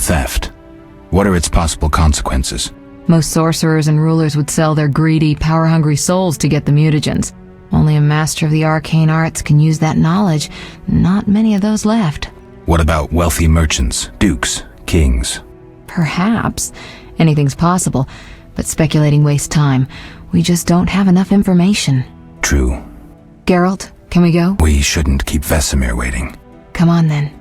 theft. What are its possible consequences? Most sorcerers and rulers would sell their greedy, power-hungry souls to get the mutagens. Only a master of the arcane arts can use that knowledge. Not many of those left. What about wealthy merchants, dukes, kings? Perhaps. Anything's possible, but speculating wastes time. We just don't have enough information. True. Geralt, can we go? We shouldn't keep Vesemir waiting. Come on then.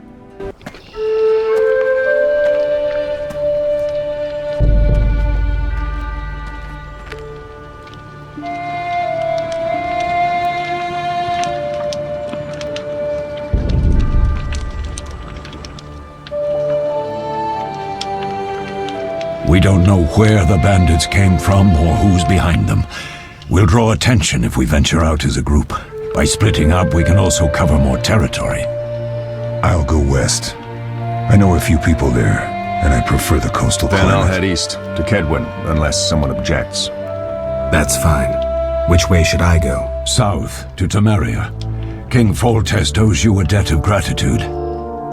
We don't know where the bandits came from or who's behind them. We'll draw attention if we venture out as a group. By splitting up, we can also cover more territory. I'll go west. I know a few people there, and I prefer the coastal Then climate. I'll head east, to Kedwin, unless someone objects. That's fine. Which way should I go? South, to Temeria. King Foltest owes you a debt of gratitude.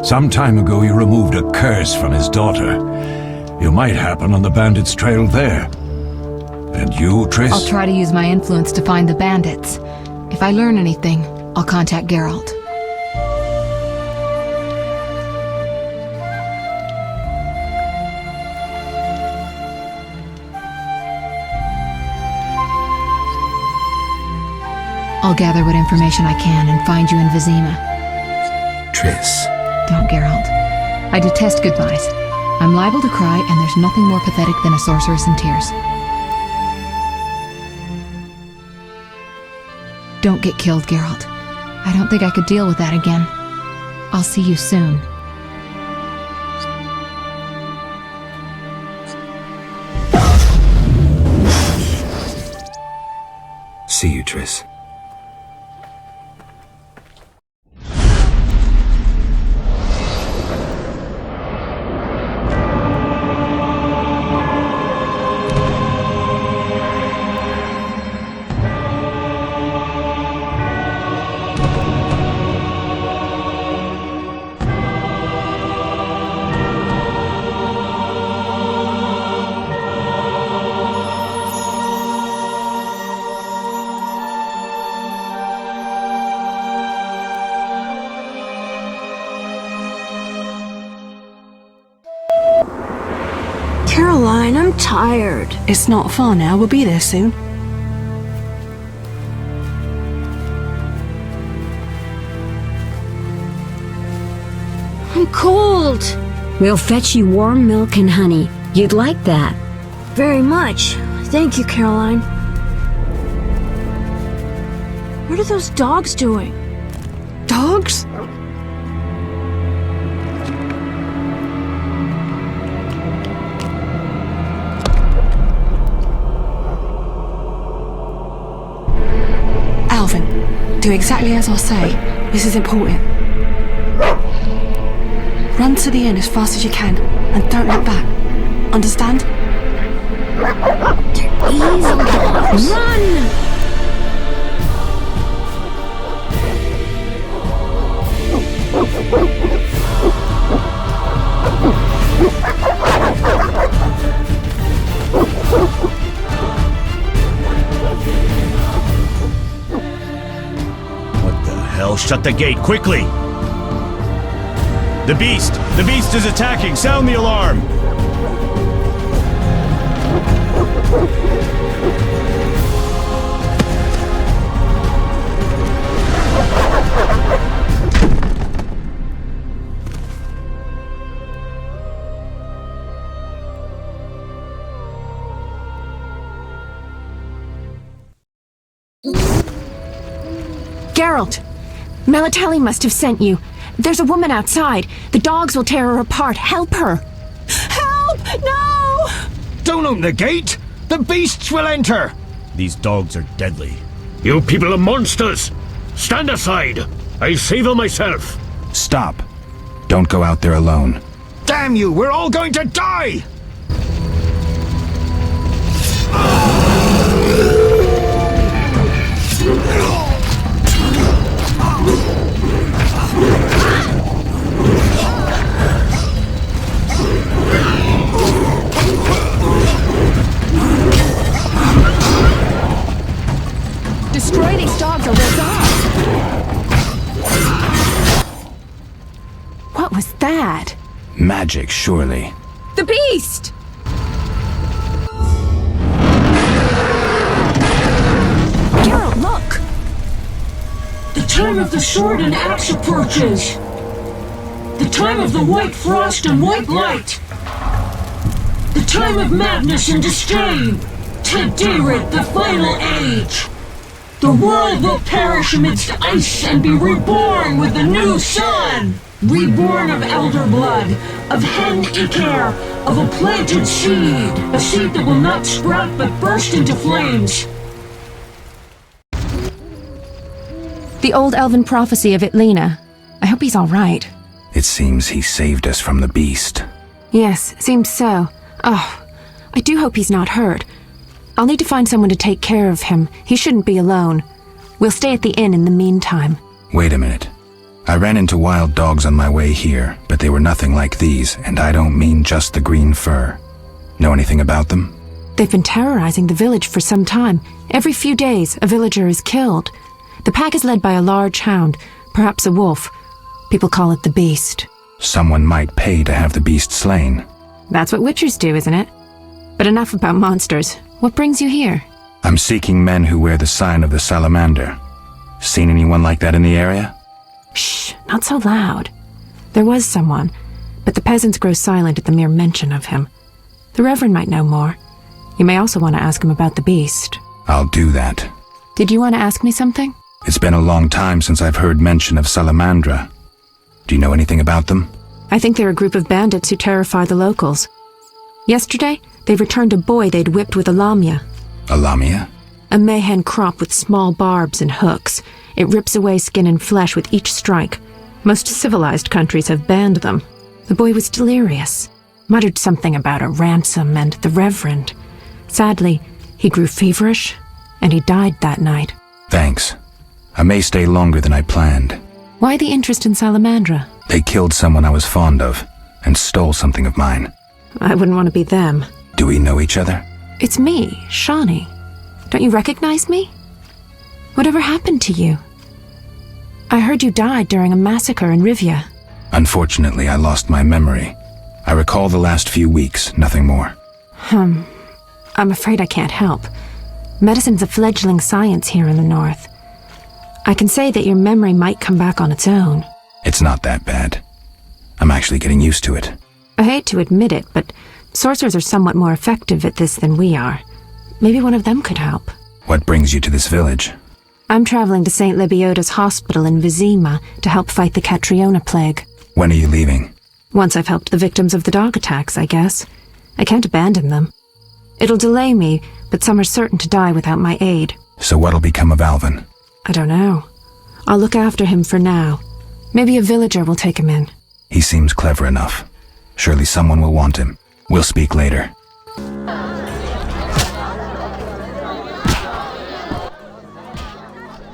Some time ago you removed a curse from his daughter. You might happen on the bandits' trail there. And you, Triss? I'll try to use my influence to find the bandits. If I learn anything, I'll contact Geralt. I'll gather what information I can and find you in Vizima. Triss. Don't, Geralt. I detest goodbyes. I'm liable to cry, and there's nothing more pathetic than a sorceress in tears. Don't get killed, Geralt. I don't think I could deal with that again. I'll see you soon. See you, Triss. Caroline, I'm tired. It's not far now. We'll be there soon. I'm cold. We'll fetch you warm milk and honey. You'd like that. Very much. Thank you, Caroline. What are those dogs doing? Dogs? Alvin, do exactly as I say. This is important. Run to the inn as fast as you can, and don't look back. Understand? They're easy dogs. Run! What the hell? Shut the gate, quickly! The beast! The beast is attacking! Sound the alarm! Geralt! Melitele must have sent you. There's a woman outside. The dogs will tear her apart. Help her! Help! No! Don't open the gate! The beasts will enter! These dogs are deadly. You people are monsters! Stand aside! I'll save them myself! Stop. Don't go out there alone. Damn you! We're all going to die! dogs are well off. What was that? Magic, surely. The beast! Geralt, look! The time of the sword and axe approaches. The time of the white frost and white light. The time of madness and disdain. Tedirit, the final age. The world will perish amidst ice and be reborn with the new sun. Reborn of elder blood, of hen Iker, of a planted seed. A seed that will not sprout but burst into flames. The old elven prophecy of Itlena. I hope he's all right. It seems he saved us from the beast. Yes, seems so. Oh, I do hope he's not hurt. I'll need to find someone to take care of him. He shouldn't be alone. We'll stay at the inn in the meantime. Wait a minute. I ran into wild dogs on my way here, but they were nothing like these, and I don't mean just the green fur. Know anything about them? They've been terrorizing the village for some time. Every few days, a villager is killed. The pack is led by a large hound, perhaps a wolf. People call it the beast. Someone might pay to have the beast slain. That's what witchers do, isn't it? But enough about monsters. What brings you here? I'm seeking men who wear the sign of the salamander. Seen anyone like that in the area? Shh, not so loud. There was someone, but the peasants grow silent at the mere mention of him. The Reverend might know more. You may also want to ask him about the beast. I'll do that. Did you want to ask me something? It's been a long time since I've heard mention of Salamandra. Do you know anything about them? I think they're a group of bandits who terrify the locals. Yesterday, they returned a boy they'd whipped with a lamia. A lamia? A mayhen crop with small barbs and hooks. It rips away skin and flesh with each strike. Most civilized countries have banned them. The boy was delirious. Muttered something about a ransom and the Reverend. Sadly, he grew feverish, and he died that night. Thanks. I may stay longer than I planned. Why the interest in Salamandra? They killed someone I was fond of, and stole something of mine. I wouldn't want to be them. Do we know each other? It's me, Shawnee. Don't you recognize me? Whatever happened to you? I heard you died during a massacre in Rivia. Unfortunately, I lost my memory. I recall the last few weeks, nothing more. I'm afraid I can't help. Medicine's a fledgling science here in the north. I can say that your memory might come back on its own. It's not that bad. I'm actually getting used to it. I hate to admit it, but sorcerers are somewhat more effective at this than we are. Maybe one of them could help. What brings you to this village? I'm traveling to St. Lebioda's hospital in Vizima to help fight the Catriona plague. When are you leaving? Once I've helped the victims of the dog attacks, I guess. I can't abandon them. It'll delay me, but some are certain to die without my aid. So what'll become of Alvin? I don't know. I'll look after him for now. Maybe a villager will take him in. He seems clever enough. Surely someone will want him. We'll speak later.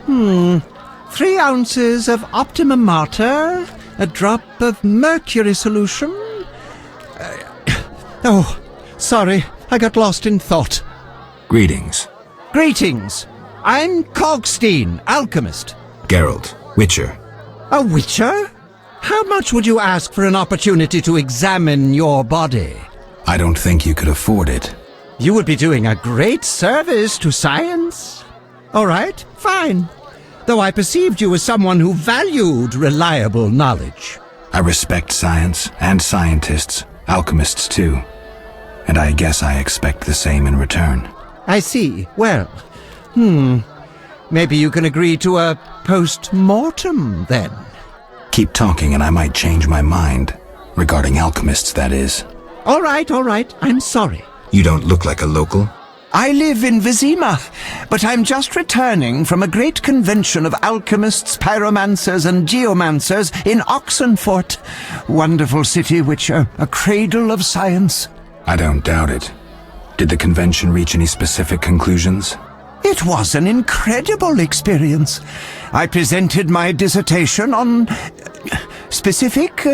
3 ounces of Optima Mater, a drop of mercury solution. Oh, sorry, I got lost in thought. Greetings. Greetings. I'm Cogstein, alchemist. Geralt, Witcher. A witcher? How much would you ask for an opportunity to examine your body? I don't think you could afford it. You would be doing a great service to science. All right, fine. Though I perceived you as someone who valued reliable knowledge. I respect science and scientists, alchemists too. And I guess I expect the same in return. I see. Well, maybe you can agree to a post-mortem, then. Keep talking and I might change my mind. Regarding alchemists, that is. All right, I'm sorry. You don't look like a local. I live in Vizima, but I'm just returning from a great convention of alchemists, pyromancers, and geomancers in Oxenfurt. Wonderful city, Witcher, a cradle of science. I don't doubt it. Did the convention reach any specific conclusions? It was an incredible experience. I presented my dissertation on specific.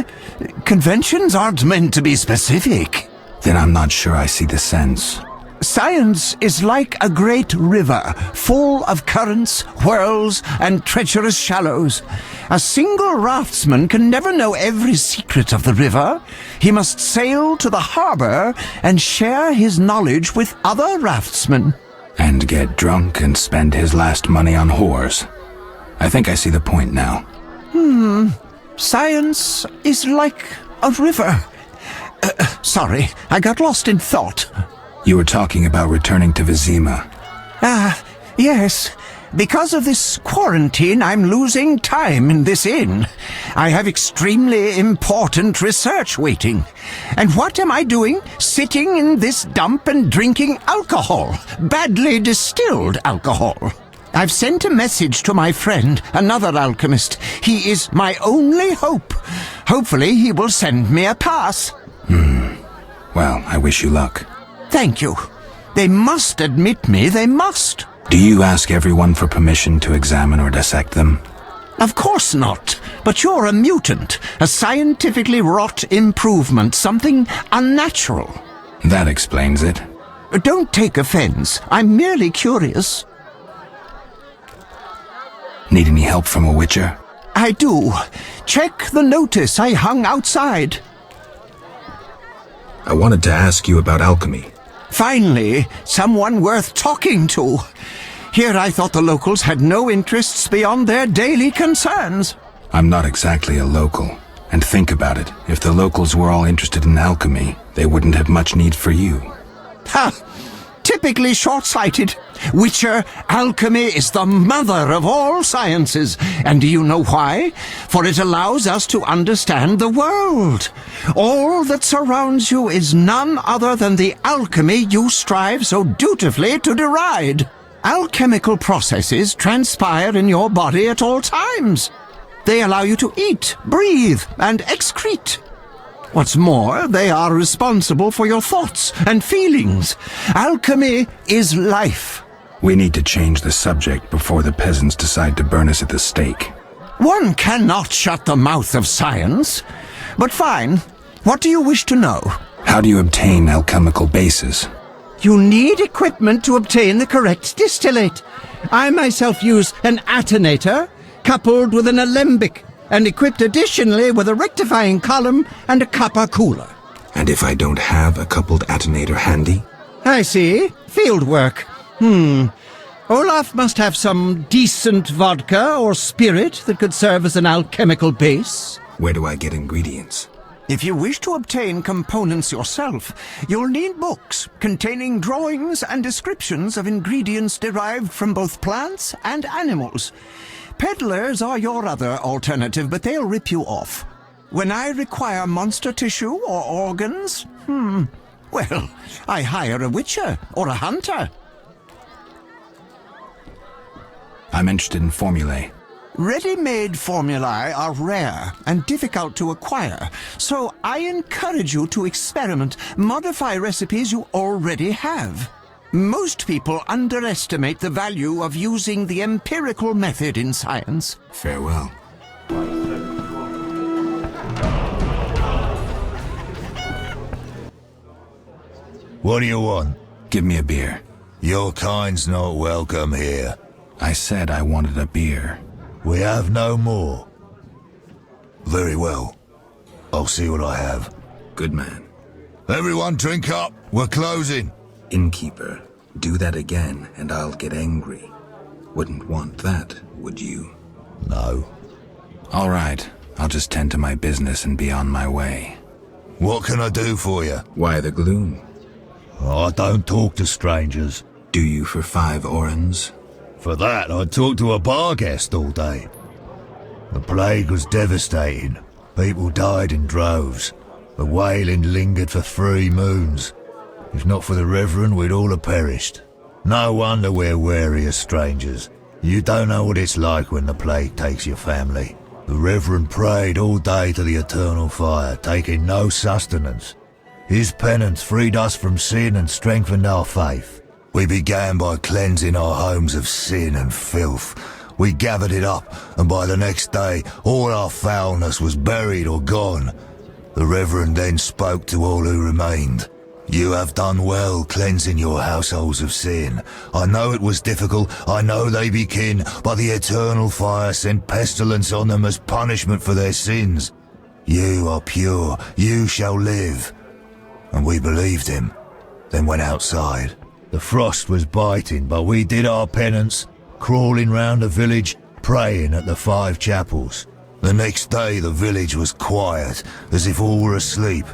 Conventions aren't meant to be specific. Then I'm not sure I see the sense. Science is like a great river, full of currents, whirls, and treacherous shallows. A single raftsman can never know every secret of the river. He must sail to the harbor and share his knowledge with other raftsmen. And get drunk and spend his last money on whores. I think I see the point now. Science is like a river. Sorry, I got lost in thought. You were talking about returning to Vizima. Yes. Because of this quarantine, I'm losing time in this inn. I have extremely important research waiting. And what am I doing? Sitting in this dump and drinking alcohol. Badly distilled alcohol. I've sent a message to my friend, another alchemist. He is my only hope. Hopefully he will send me a pass. Well, I wish you luck. Thank you. They must admit me, they must. Do you ask everyone for permission to examine or dissect them? Of course not. But you're a mutant, a scientifically wrought improvement, something unnatural. That explains it. Don't take offense. I'm merely curious. Need any help from a witcher? I do. Check the notice I hung outside. I wanted to ask you about alchemy. Finally, someone worth talking to. Here I thought the locals had no interests beyond their daily concerns. I'm not exactly a local. And think about it. If the locals were all interested in alchemy, they wouldn't have much need for you. Ha! Typically short-sighted. Witcher, alchemy is the mother of all sciences. And do you know why? For it allows us to understand the world. All that surrounds you is none other than the alchemy you strive so dutifully to deride. Alchemical processes transpire in your body at all times. They allow you to eat, breathe, and excrete. What's more, they are responsible for your thoughts and feelings. Alchemy is life. We need to change the subject before the peasants decide to burn us at the stake. One cannot shut the mouth of science. But fine. What do you wish to know? How do you obtain alchemical bases? You need equipment to obtain the correct distillate. I myself use an attenator, coupled with an alembic, and equipped additionally with a rectifying column and a copper cooler. And if I don't have a coupled attenator handy? I see. Field work. Olaf must have some decent vodka or spirit that could serve as an alchemical base. Where do I get ingredients? If you wish to obtain components yourself, you'll need books containing drawings and descriptions of ingredients derived from both plants and animals. Peddlers are your other alternative, but they'll rip you off. When I require monster tissue or organs, well, I hire a witcher or a hunter. I'm interested in formulae. Ready-made formulae are rare and difficult to acquire, so I encourage you to experiment, modify recipes you already have. Most people underestimate the value of using the empirical method in science. Farewell. What do you want? Give me a beer. Your kind's not welcome here. I said I wanted a beer. We have no more. Very well. I'll see what I have. Good man. Everyone drink up. We're closing. Innkeeper, do that again and I'll get angry. Wouldn't want that, would you? No. All right. I'll just tend to my business and be on my way. What can I do for you? Why the gloom? I don't talk to strangers. Do you for 5 orens? For that, I'd talk to a bar guest all day. The plague was devastating. People died in droves. The wailing lingered for 3 moons. If not for the Reverend, we'd all have perished. No wonder we're wary of strangers. You don't know what it's like when the plague takes your family. The Reverend prayed all day to the eternal fire, taking no sustenance. His penance freed us from sin and strengthened our faith. We began by cleansing our homes of sin and filth. We gathered it up, and by the next day, all our foulness was buried or gone. The Reverend then spoke to all who remained. You have done well cleansing your households of sin. I know it was difficult, I know they be kin, but the eternal fire sent pestilence on them as punishment for their sins. You are pure, you shall live. And we believed him, then went outside. The frost was biting, but we did our penance, crawling round the village, praying at the 5 chapels. The next day the village was quiet, as if all were asleep.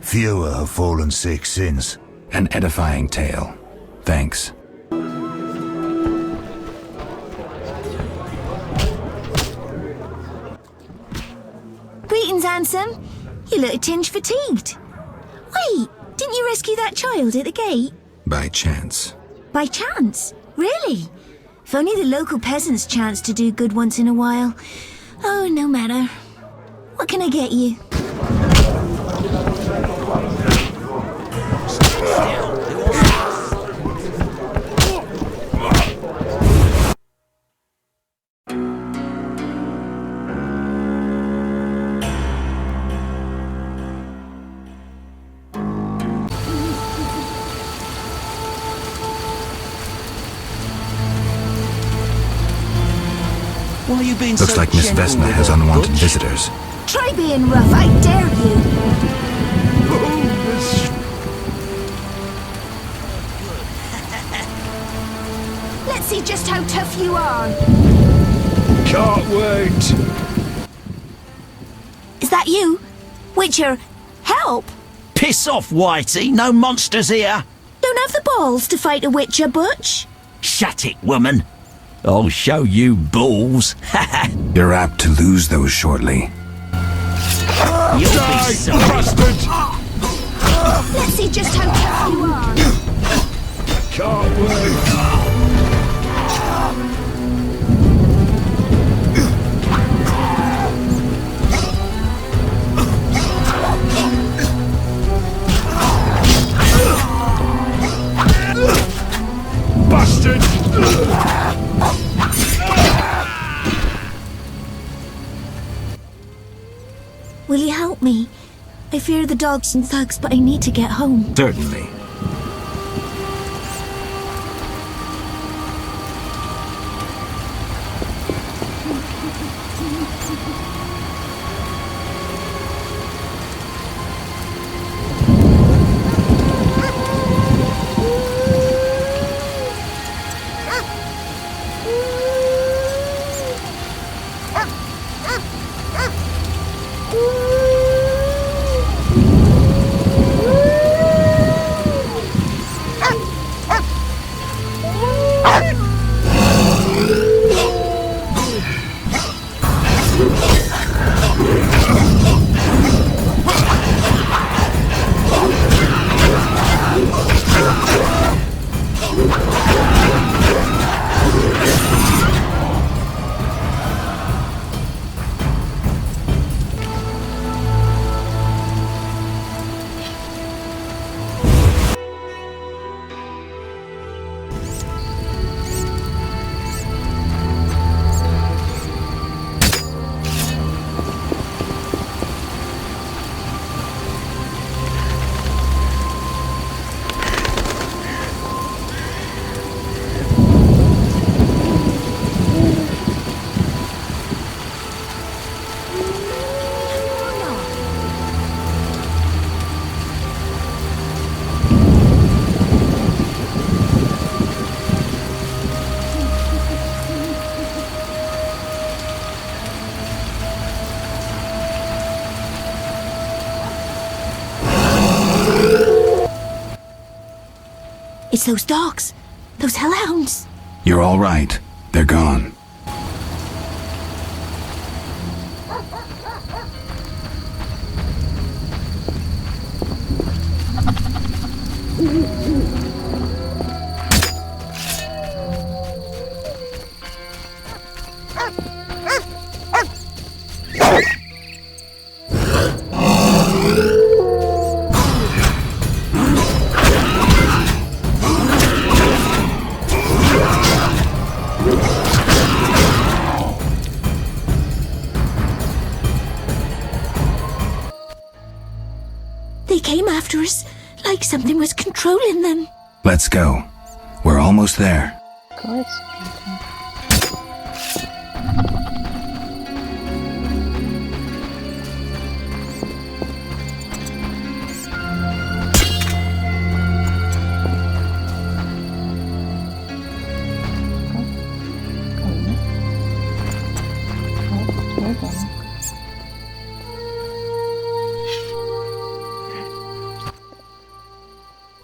Fewer have fallen sick since. An edifying tale. Thanks. Greetings, handsome. You look a tinge fatigued. Wait, didn't you rescue that child at the gate? By chance. By chance? Really? If only the local peasants chanced to do good once in a while. Oh, no matter. What can I get you? Why are you being Looks so like Miss gentle Vesna with has her, unwanted Butch? visitors. Try being rough, I dare you. Let's see just how tough you are. Can't wait. Is that you? Witcher, help! Piss off, Whitey. No monsters here. Don't have the balls to fight a Witcher, Butch. Shut it, woman. I'll show you balls. You're apt to lose those shortly. You'll be sorry. Bastard! Let's see just how tough you are. Can't wait. Bastard! Will you help me? I fear the dogs and thugs, but I need to get home. Certainly. It's those dogs. Those hellhounds. You're all right. They're gone. They came after us like something was controlling them. Let's go. We're almost there.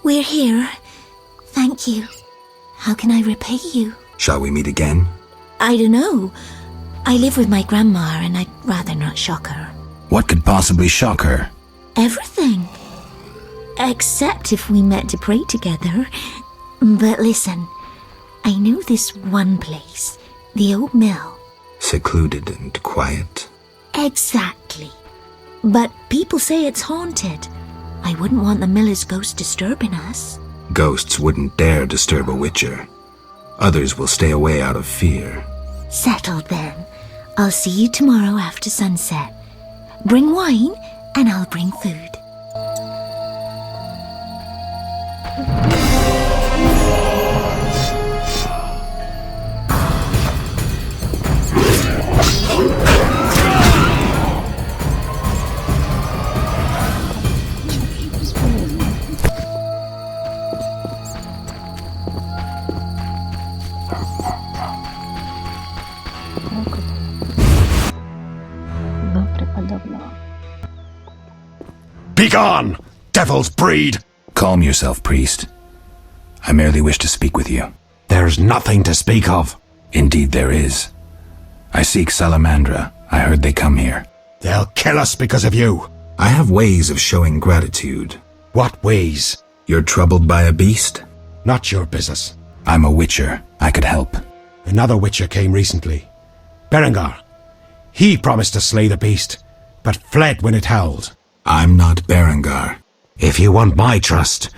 We're here. Thank you. How can I repay you? Shall we meet again? I don't know. I live with my grandma and I'd rather not shock her. What could possibly shock her? Everything. Except if we met to pray together. But listen, I know this one place, the old mill. Secluded and quiet. Exactly. But people say it's haunted. I wouldn't want the miller's ghost disturbing us. Ghosts wouldn't dare disturb a witcher. Others will stay away out of fear. Settled then. I'll see you tomorrow after sunset. Bring wine and I'll bring food. Begone, devil's breed! Calm yourself, priest. I merely wish to speak with you. There's nothing to speak of. Indeed there is. I seek Salamandra. I heard they come here. They'll kill us because of you. I have ways of showing gratitude. What ways? You're troubled by a beast? Not your business. I'm a witcher. I could help. Another witcher came recently. Berengar. He promised to slay the beast, but fled when it howled. I'm not Berengar. If you want my trust,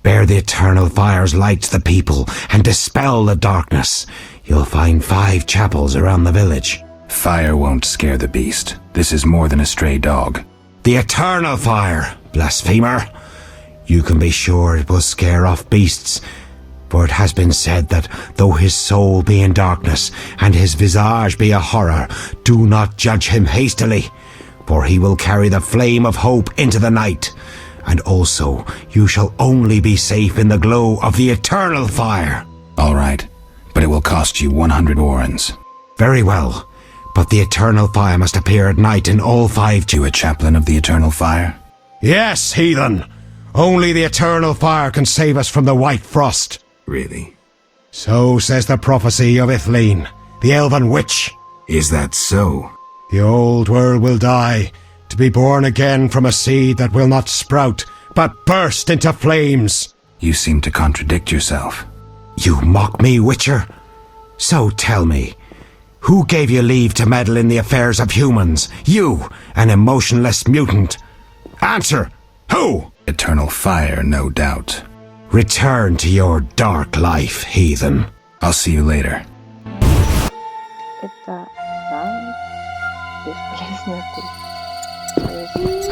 bear the eternal fire's light to the people and dispel the darkness. You'll find 5 chapels around the village. Fire won't scare the beast. This is more than a stray dog. The eternal fire, blasphemer. You can be sure it will scare off beasts, for it has been said that though his soul be in darkness and his visage be a horror, do not judge him hastily, for he will carry the flame of hope into the night. And also, you shall only be safe in the glow of the eternal fire. All right, but it will cost you 100 orens. Very well, but the eternal fire must appear at night in all 5... You a chaplain of the eternal fire? Yes, heathen. Only the eternal fire can save us from the white frost. Really? So says the prophecy of Ithleen, the elven witch. Is that so? The old world will die, to be born again from a seed that will not sprout, but burst into flames. You seem to contradict yourself. You mock me, witcher? So tell me, who gave you leave to meddle in the affairs of humans? You, an emotionless mutant. Answer! Who? Eternal fire, no doubt. Return to your dark life, heathen. I'll see you later. Это да, бесполезная путь. То есть,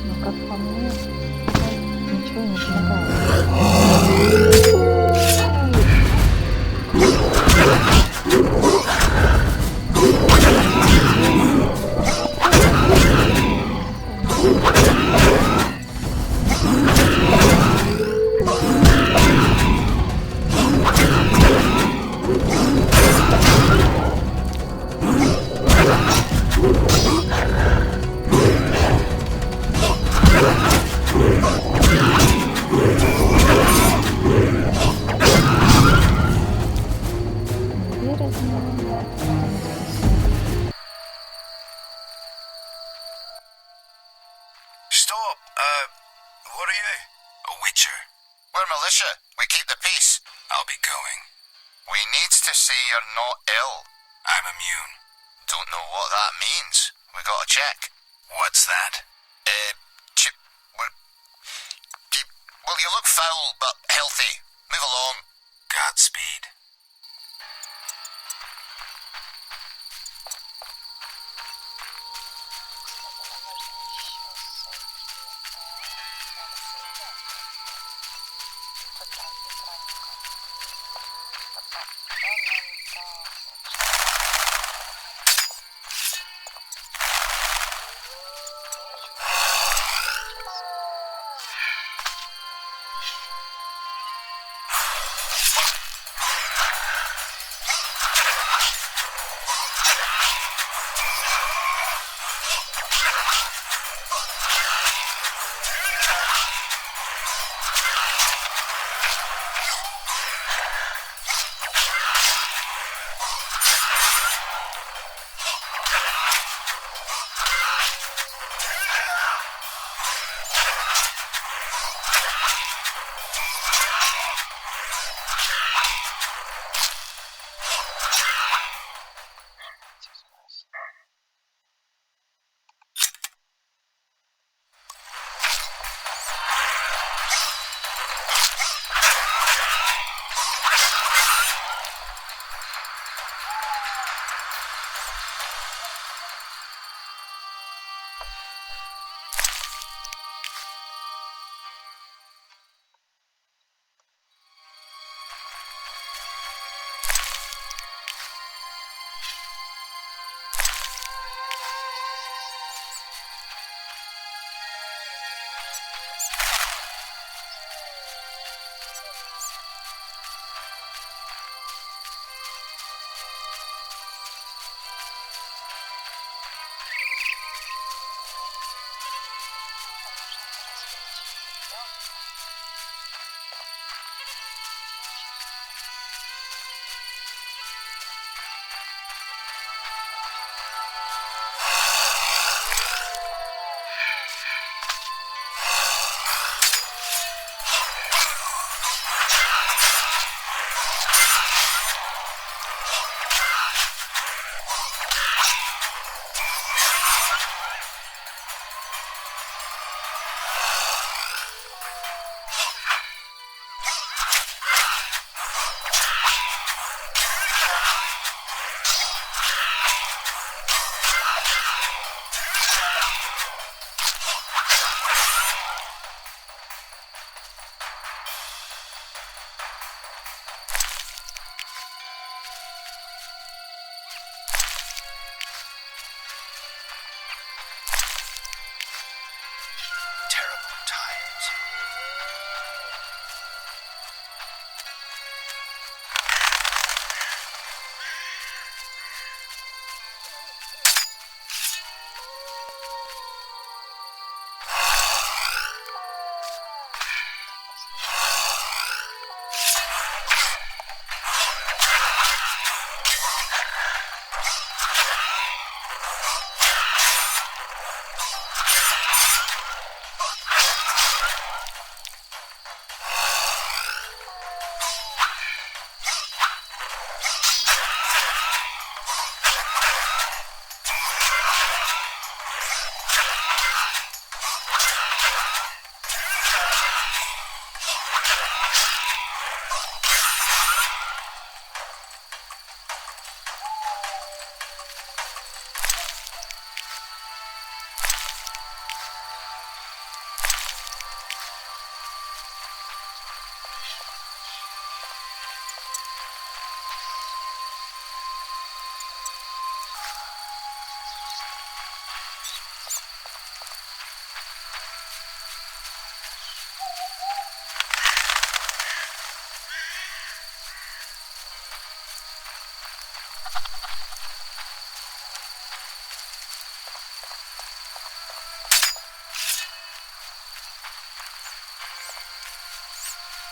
но как по мне, ничего не помогает. Stop! What are you? A witcher. We're militia. We keep the peace. I'll be going. We needs to see you're not ill. I'm immune. Don't know what that means. We gotta check. What's that? Well, you look foul, but healthy. Move along. Godspeed.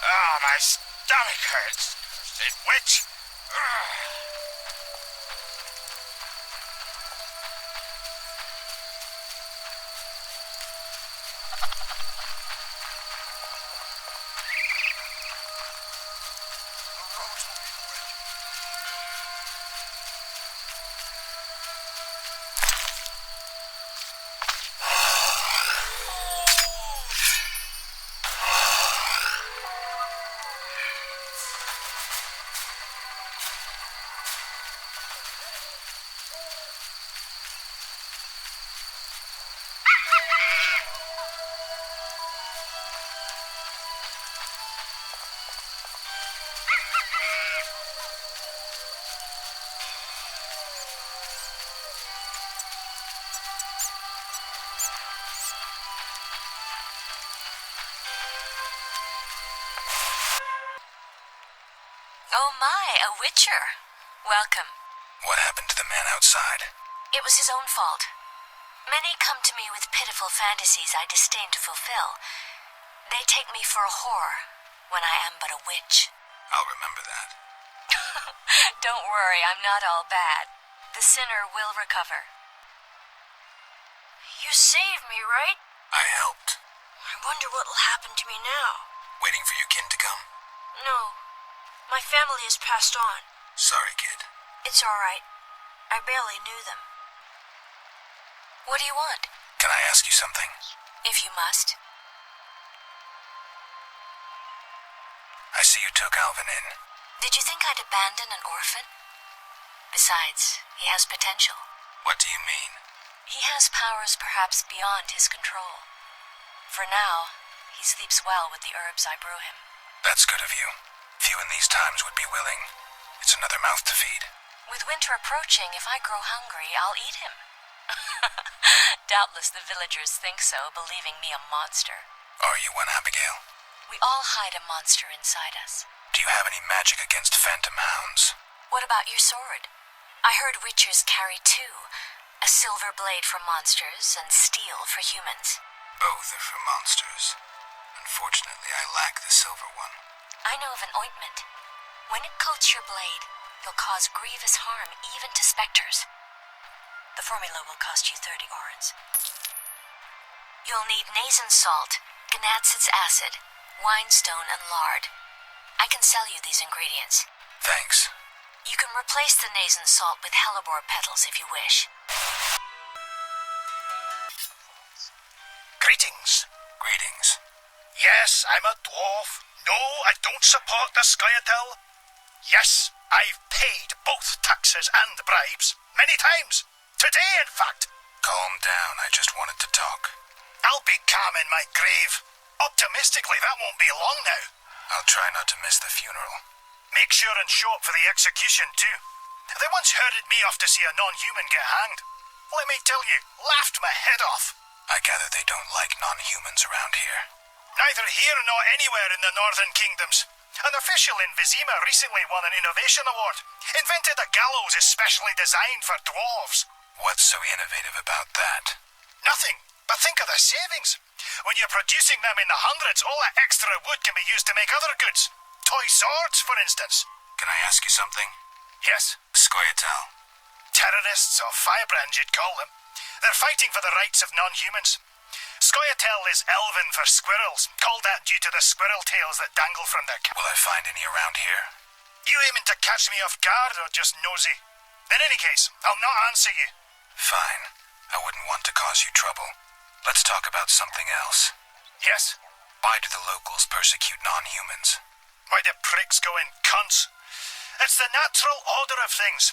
Oh, my stomach hurts. Is it witch? Oh my, a witcher. Welcome. What happened to the man outside? It was his own fault. Many come to me with pitiful fantasies I disdain to fulfill. They take me for a whore, when I am but a witch. I'll remember that. Don't worry, I'm not all bad. The sinner will recover. You saved me, right? I helped. I wonder what'll happen to me now. Waiting for your kin to come? No. My family has passed on. Sorry, kid. It's all right. I barely knew them. What do you want? Can I ask you something? If you must. I see you took Alvin in. Did you think I'd abandon an orphan? Besides, he has potential. What do you mean? He has powers perhaps beyond his control. For now, he sleeps well with the herbs I brew him. That's good of you. Few in these times would be willing. It's another mouth to feed. With winter approaching, if I grow hungry, I'll eat him. Doubtless the villagers think so, believing me a monster. Are you one, Abigail? We all hide a monster inside us. Do you have any magic against phantom hounds? What about your sword? I heard witchers carry two. A silver blade for monsters and steel for humans. Both are for monsters. Unfortunately, I lack the silver one. I know of an ointment. When it coats your blade, you'll cause grievous harm even to specters. The formula will cost you 30 orens. You'll need nasen salt, gnatzid's acid, winestone, and lard. I can sell you these ingredients. Thanks. You can replace the nasen salt with hellebore petals if you wish. Greetings. Greetings. Yes, I'm a dwarf. No, I don't support the Scoia'tael. Yes, I've paid both taxes and bribes. Many times. Today, in fact. Calm down, I just wanted to talk. I'll be calm in my grave. Optimistically, that won't be long now. I'll try not to miss the funeral. Make sure and show up for the execution, too. They once herded me off to see a non-human get hanged. Let me tell you, laughed my head off. I gather they don't like non-humans around here. Neither here nor anywhere in the Northern Kingdoms. An official in Vizima recently won an innovation award. Invented a gallows especially designed for dwarves. What's so innovative about that? Nothing, but think of the savings. When you're producing them in the hundreds, all that extra wood can be used to make other goods. Toy swords, for instance. Can I ask you something? Yes? Scoia'tael. Terrorists or firebrands, you'd call them. They're fighting for the rights of non-humans. Scoia'tael is Elven for squirrels, called that due to the squirrel tails that dangle from their Will I find any around here? You aiming to catch me off guard or just nosy? In any case, I'll not answer you. Fine. I wouldn't want to cause you trouble. Let's talk about something else. Yes? Why do the locals persecute non-humans? Why do pricks go in cunts? It's the natural order of things.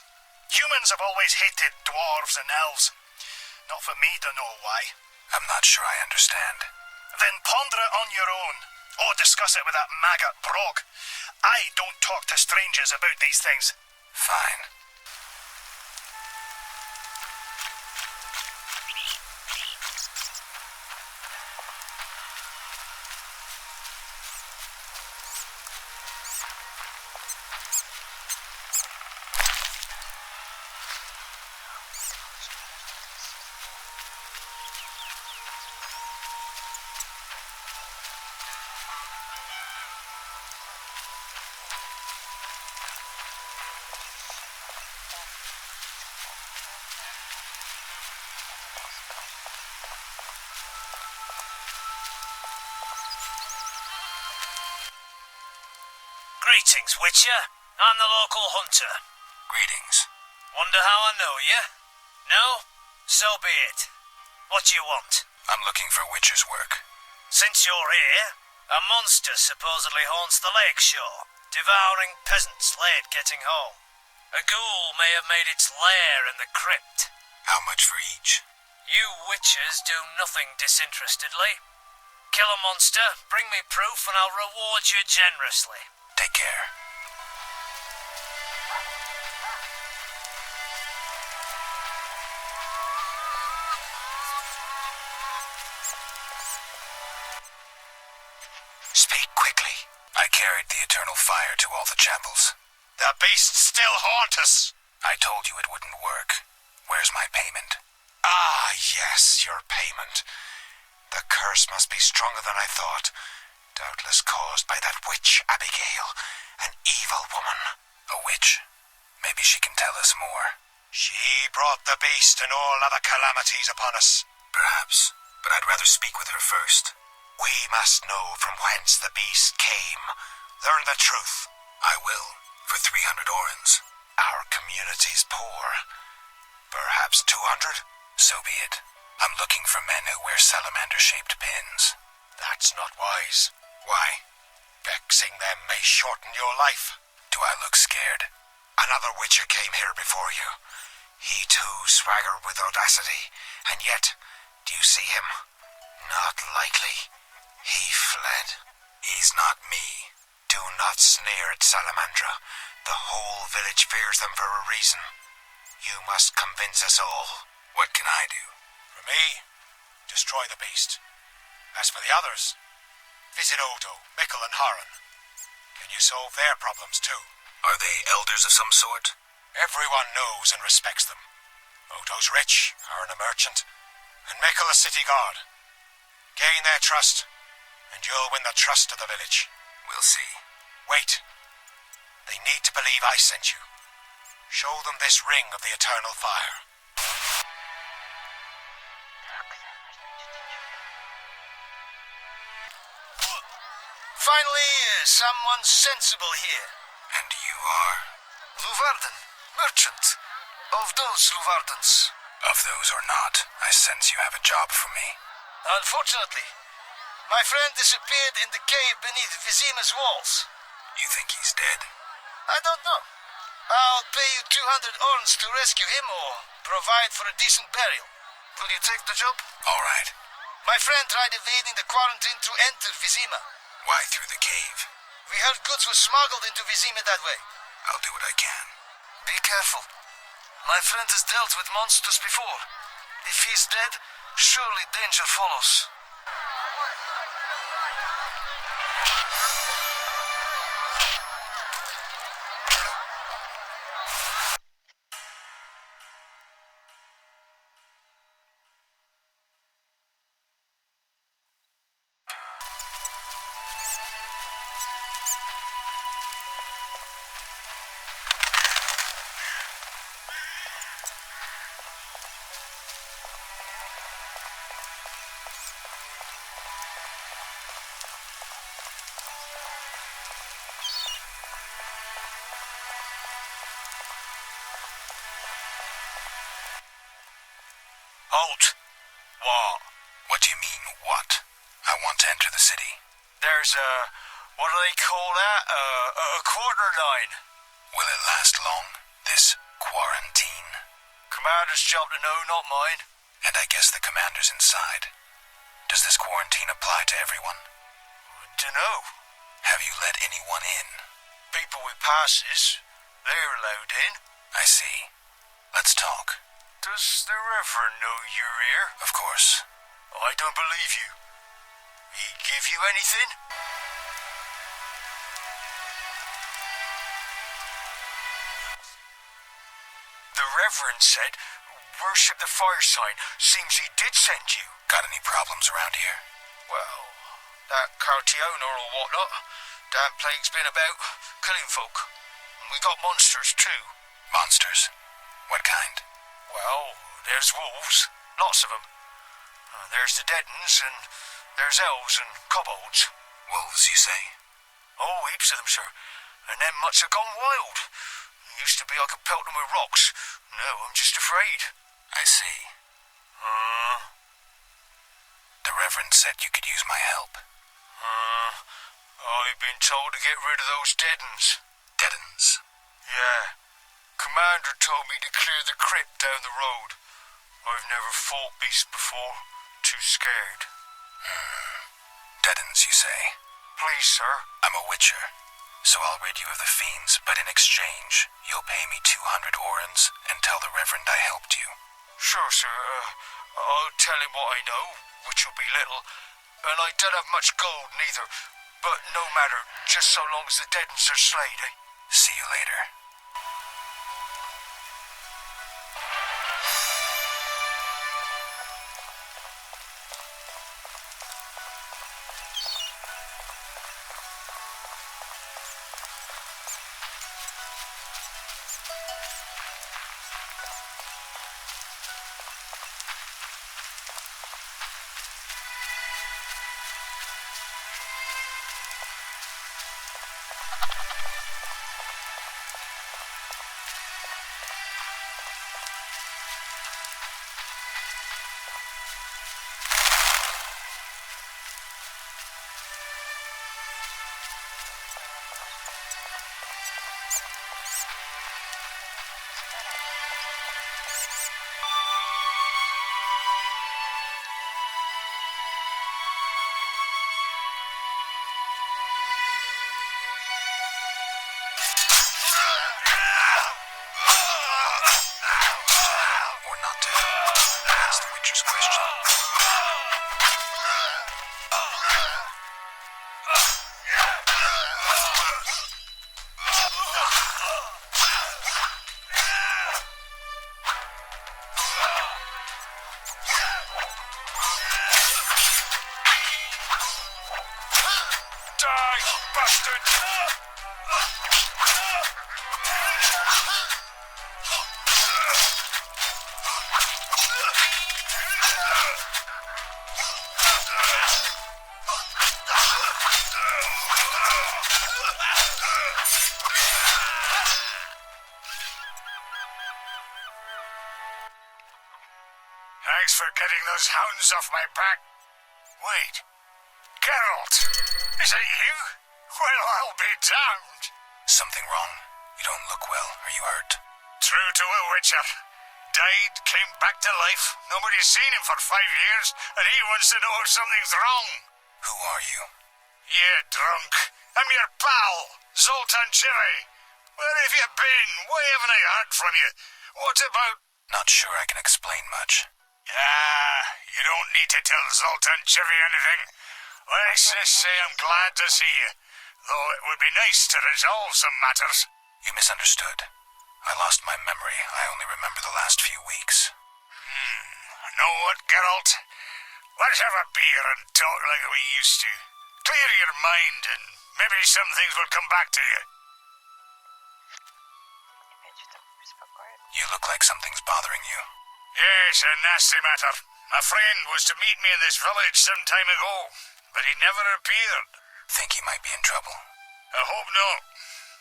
Humans have always hated dwarves and elves. Not for me to know why. I'm not sure I understand. Then ponder it on your own. Or discuss it with that maggot Brog. I don't talk to strangers about these things. Fine. Greetings, Witcher. I'm the local hunter. Greetings. Wonder how I know you? No? So be it. What do you want? I'm looking for witcher's work. Since you're here, a monster supposedly haunts the lake shore, devouring peasants late getting home. A ghoul may have made its lair in the crypt. How much for each? You witchers do nothing disinterestedly. Kill a monster, bring me proof, and I'll reward you generously. Take care. Speak quickly. I carried the eternal fire to all the chapels. The beasts still haunt us. I told you it wouldn't work. Where's my payment? Ah, yes, your payment. The curse must be stronger than I thought. Doubtless caused by that witch, Abigail. An evil woman. A witch? Maybe she can tell us more. She brought the beast and all other calamities upon us. Perhaps, but I'd rather speak with her first. We must know from whence the beast came. Learn the truth. I will, for 300 orens. Our community's poor. Perhaps 200? So be it. I'm looking for men who wear salamander-shaped pins. That's not wise. Why? Vexing them may shorten your life. Do I look scared? Another witcher came here before you. He too swaggered with audacity, and yet, do you see him? Not likely. He fled. He's not me. Do not sneer at Salamandra. The whole village fears them for a reason. You must convince us all. What can I do? For me, destroy the beast. As for the others, visit Odo, Mikkel, and Haran. Can you solve their problems too? Are they elders of some sort? Everyone knows and respects them. Odo's rich, Haran a merchant, and Mikkel a city guard. Gain their trust, and you'll win the trust of the village. We'll see. Wait. They need to believe I sent you. Show them this ring of the eternal fire. Finally, someone sensible here. And you are? Luvarden, merchant. Of those Luvardens. Of those or not, I sense you have a job for me. Unfortunately, my friend disappeared in the cave beneath Vizima's walls. You think he's dead? I don't know. I'll pay you 200 orens to rescue him or provide for a decent burial. Will you take the job? All right. My friend tried evading the quarantine to enter Vizima. Why through the cave? We heard goods were smuggled into Vizima that way. I'll do what I can. Be careful. My friend has dealt with monsters before. If he's dead, surely danger follows. Halt! What? What do you mean, what? I want to enter the city. There's what do they call that? A quarter line. Will it last long, this quarantine? Commander's job to know, not mine. And I guess the commander's inside. Does this quarantine apply to everyone? Dunno. Have you let anyone in? People with passes, they're allowed in. I see. Let's talk. Does the Reverend know you're here? Of course. I don't believe you. He give you anything? The Reverend said, worship the fire sign. Seems he did send you. Got any problems around here? Well, that Cartiona or whatnot. That plague's been about, killing folk. And we got monsters too. Monsters? What kind? Well, there's wolves. Lots of them. There's the deadens, and there's elves and kobolds. Wolves, you say? Oh, heaps of them, sir. And them much have gone wild. Used to be I could pelt them with rocks. No, I'm just afraid. I see. The Reverend said you could use my help. I've been told to get rid of those deadens. Deadens? Yeah. Commander told me to clear the crypt down the road. I've never fought beasts before. Too scared. Deadens, you say? Please, sir. I'm a witcher, so I'll rid you of the fiends, but in exchange, you'll pay me 200 orens and tell the Reverend I helped you. Sure, sir. I'll tell him what I know, which will be little, and I don't have much gold neither. But no matter, just so long as the deadens are slayed, eh? See you later. Thanks for getting those hounds off my back. Wait. Geralt! Is it you? Well, I'll be damned. Something wrong? You don't look well. Are you hurt? True to a witcher. Died, came back to life. Nobody's seen him for 5 years, and he wants to know if something's wrong. Who are you? Yeah, drunk. I'm your pal, Zoltan Cherry. Where have you been? Why haven't I heard from you? What about... Not sure I can explain much. You don't need to tell Zoltan Cherry anything. Let's just say I'm glad to see you, though it would be nice to resolve some matters. You misunderstood. I lost my memory. I only remember the last few weeks. Know what, Geralt? Let's have a beer and talk like we used to. Clear your mind, and maybe some things will come back to you. You look like something's bothering you. Yes, a nasty matter. A friend was to meet me in this village some time ago, but he never appeared. Think he might be in trouble? I hope not,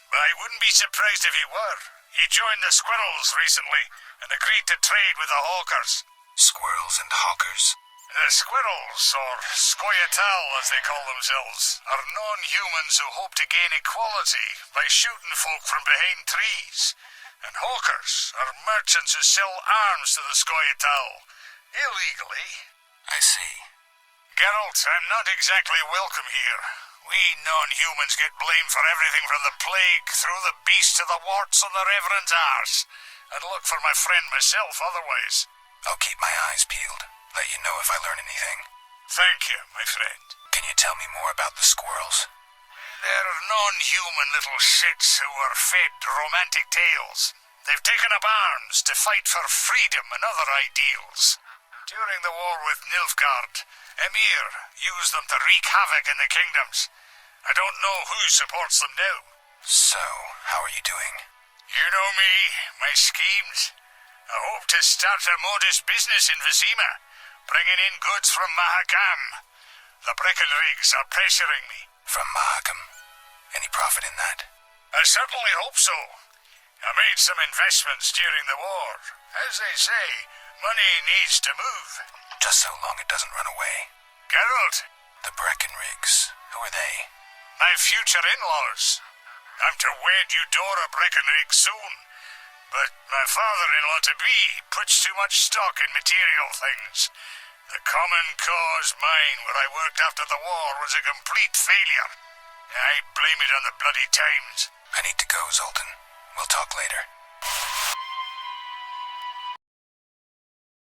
but I wouldn't be surprised if he were. He joined the squirrels recently and agreed to trade with the hawkers. Squirrels and hawkers? The squirrels, or Scoia'tael as they call themselves, are non-humans who hope to gain equality by shooting folk from behind trees. And hawkers are merchants who sell arms to the Scoia'tael, illegally. I see. Geralt, I'm not exactly welcome here. We non-humans get blamed for everything from the plague through the beast to the warts on the Reverend's arse. I'd look for my friend myself otherwise. I'll keep my eyes peeled. Let you know if I learn anything. Thank you, my friend. Can you tell me more about the squirrels? They're non-human little shits who were fed romantic tales. They've taken up arms to fight for freedom and other ideals. During the war with Nilfgaard, Emir used them to wreak havoc in the kingdoms. I don't know who supports them now. So, how are you doing? You know me, my schemes. I hope to start a modest business in Vizima, bringing in goods from Mahakam. The Breckenrigs are pressuring me. From Mahakam? Any profit in that? I certainly hope so. I made some investments during the war. As they say, money needs to move. Just so long it doesn't run away. Geralt. The Breckenrigs. Who are they? My future in-laws. I'm to wed Eudora Breckenrig soon. But my father-in-law-to-be puts too much stock in material things. The Common Cause mine where I worked after the war was a complete failure. I blame it on the bloody times. I need to go, Zoltan. We'll talk later.